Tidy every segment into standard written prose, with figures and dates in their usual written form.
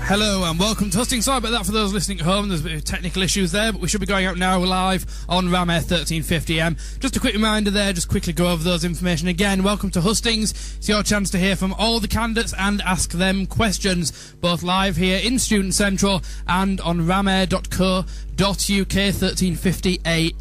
Hello and welcome to Hustings. Sorry about that for those listening at home. There's a bit of technical issues there, but we should be going out now live on Ram Air 1350M. Just a quick reminder there, just quickly go over those information again. Welcome to Hustings. It's your chance to hear from all the candidates and ask them questions, both live here in Student Central and on ramair.co.uk 1350am.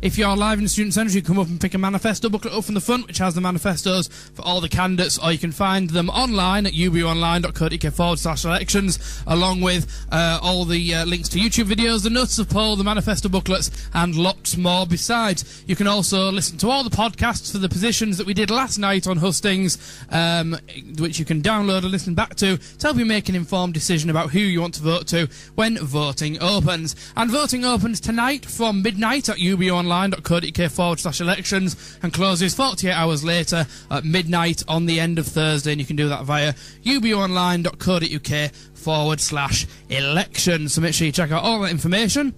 If you're live in Student Central, you can come up and pick a manifesto booklet up from the front, which has the manifestos for all the candidates, or you can find them online at ubuonline.co.uk/elections, along with all the links to YouTube videos, the notice of poll, the manifesto booklets, and lots more besides. You can also listen to all the podcasts for the positions that we did last night on Hustings, which you can download and listen back to help you make an informed decision about who you want to vote to when voting opens. And voting opens tonight from midnight at ubuonline.co.uk/elections and closes 48 hours later at midnight on the end of Thursday, and you can do that via ubuonline.co.uk/elections. So make sure you check out all that information.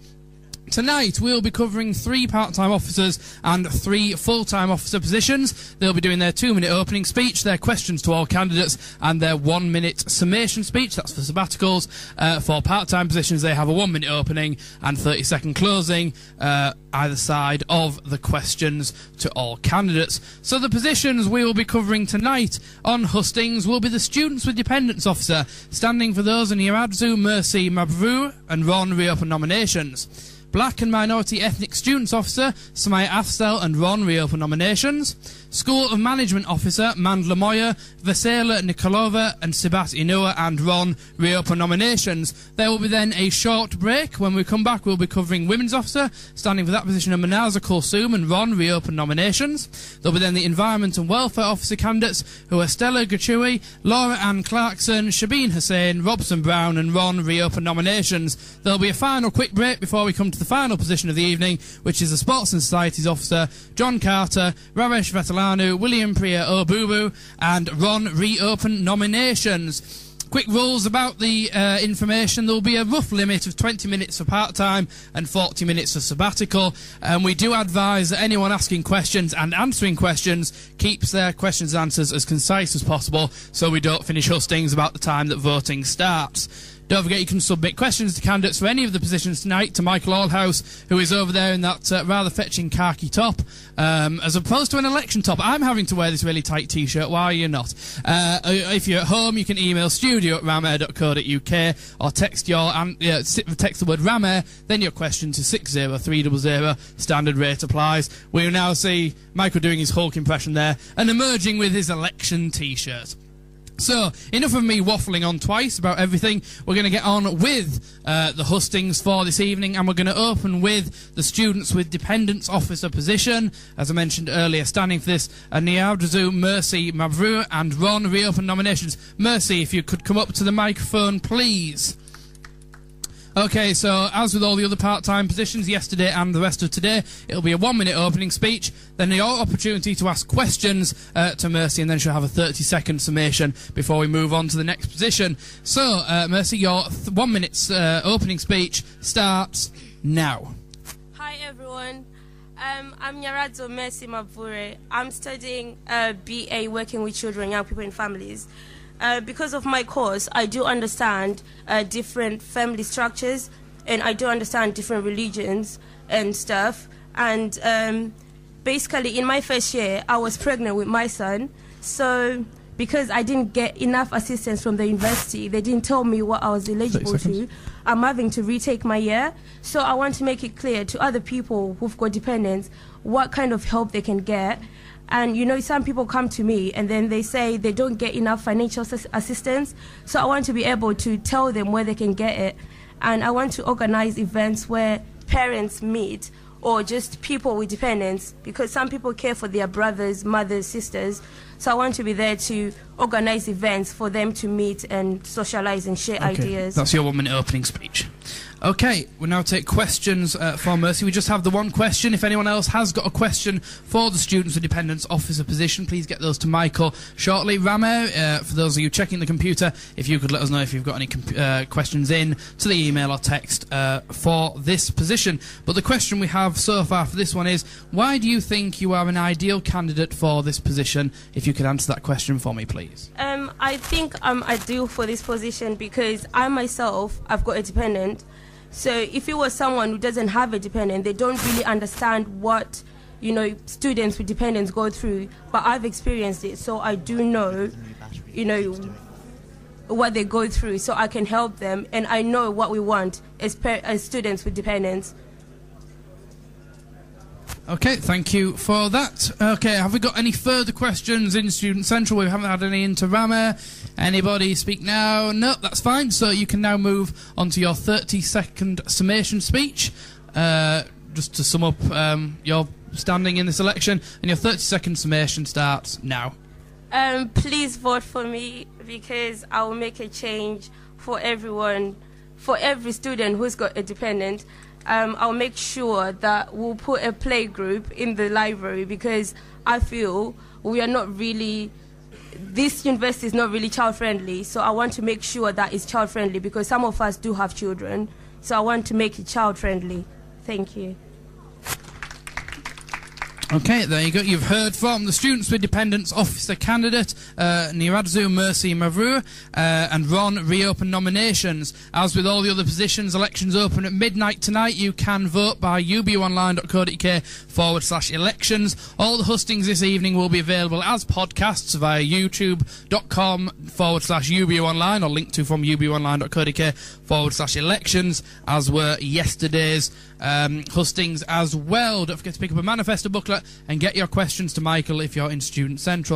Tonight we'll be covering 3 part-time officers and 3 full-time officer positions. They'll be doing their 2-minute opening speech, their questions to all candidates, and their 1-minute summation speech. That's for sabbaticals. For part-time positions, they have a 1-minute opening and 30-second closing either side of the questions to all candidates. So the positions we will be covering tonight on Hustings will be the Students with Dependents Officer, standing for those in Yaradzu, Mercy, Mabru and Ron reopen nominations. Black and Minority Ethnic Students Officer, Samaya Afsel and Ron reopen nominations. School of Management Officer, Mandla Moya, Vesela Nikolova and Sibat Inoa and Ron reopen nominations. There will be then a short break. When we come back, we'll be covering Women's Officer, standing for that position are Manaza Kulsum and Ron reopen nominations. There'll be then the Environment and Welfare Officer candidates, who are Stella Gachui, Laura Ann Clarkson, Shabeen Hussain, Robson Brown and Ron reopen nominations. There'll be a final quick break before we come to the final position of the evening, which is the Sports and Societies Officer, John Carter, Ramesh Vetalanu, William Priya Obubu and Ron reopen nominations. Quick rules about the information. There will be a rough limit of 20 minutes for part-time and 40 minutes for sabbatical. And we do advise that anyone asking questions and answering questions keeps their questions and answers as concise as possible, so we don't finish Hustings about the time that voting starts. Don't forget you can submit questions to candidates for any of the positions tonight to Michael Allhouse, who is over there in that rather fetching khaki top, as opposed to an election top. I'm having to wear this really tight t-shirt. Why are you not? If you're at home, you can email studio@ramair.co.uk or text text the word Ramair, then your question to 60300. Standard rate applies. We'll now see Michael doing his Hulk impression there and emerging with his election t-shirt. So, enough of me waffling on twice about everything. We're going to get on with the Hustings for this evening, and we're going to open with the Students with Dependents Officer position. As I mentioned earlier, standing for this are Niaudazu, Mercy, Mavru and Ron reopen nominations. Mercy, if you could come up to the microphone, please. Okay, so as with all the other part-time positions yesterday and the rest of today, it'll be a 1-minute opening speech, then your opportunity to ask questions to Mercy, and then she'll have a 30-second summation before we move on to the next position. So, Mercy, your 1 minute's opening speech starts now. Hi everyone, I'm Nyaradzo Mercy Mavure. I'm studying BA Working with Children, Young People and Families. Because of my course, I do understand different family structures, and I do understand different religions and stuff. And basically, in my first year, I was pregnant with my son. So, because I didn't get enough assistance from the university, they didn't tell me what I was eligible to. I'm having to retake my year. So, I want to make it clear to other people who've got dependents what kind of help they can get. And, you know, some people come to me and then they say they don't get enough financial assistance. So I want to be able to tell them where they can get it. And I want to organize events where parents meet, or just people with dependents, because some people care for their brothers, mothers, sisters. So I want to be there to organize events for them to meet and socialize and share ideas. That's your 1-minute opening speech. Okay, we'll now take questions for Mercy. We just have the one question. If anyone else has got a question for the Students with Dependents Officer position, please get those to Michael shortly. Ramo, for those of you checking the computer, if you could let us know if you've got any questions in to the email or text for this position. But the question we have so far for this one is, why do you think you are an ideal candidate for this position? If if you could answer that question for me, please. I think I'm ideal for this position because I myself, I've got a dependent. So if it was someone who doesn't have a dependent, they don't really understand what, you know, students with dependents go through. But I've experienced it, so I do know, you know, what they go through, so I can help them, and I know what we want as students with dependents. Okay, thank you for that. Okay, have we got any further questions in Student Central? We haven't had any into Rama. Anybody speak now? No, that's fine. So you can now move on to your 30-second summation speech. Just to sum up your standing in this election, and your 30-second summation starts now. Please vote for me because I will make a change for everyone, for every student who's got a dependent. I'll make sure that we'll put a play group in the library because I feel we are not really, this university is not really child friendly, so I want to make sure that it's child friendly because some of us do have children, so I want to make it child friendly. Thank you. Okay, there you go. You've heard from the Students with Dependents Officer candidate, Niradzu Mercy Mavrur, and Ron reopen nominations. As with all the other positions, elections open at midnight tonight. You can vote by ubuonline.co.uk/elections. All the hustings this evening will be available as podcasts via youtube.com/ubuonline or linked to from ubuonline.co.uk/elections, as were yesterday's hustings as well. Don't forget to pick up a manifesto booklet and get your questions to Michael if you're in Student Central.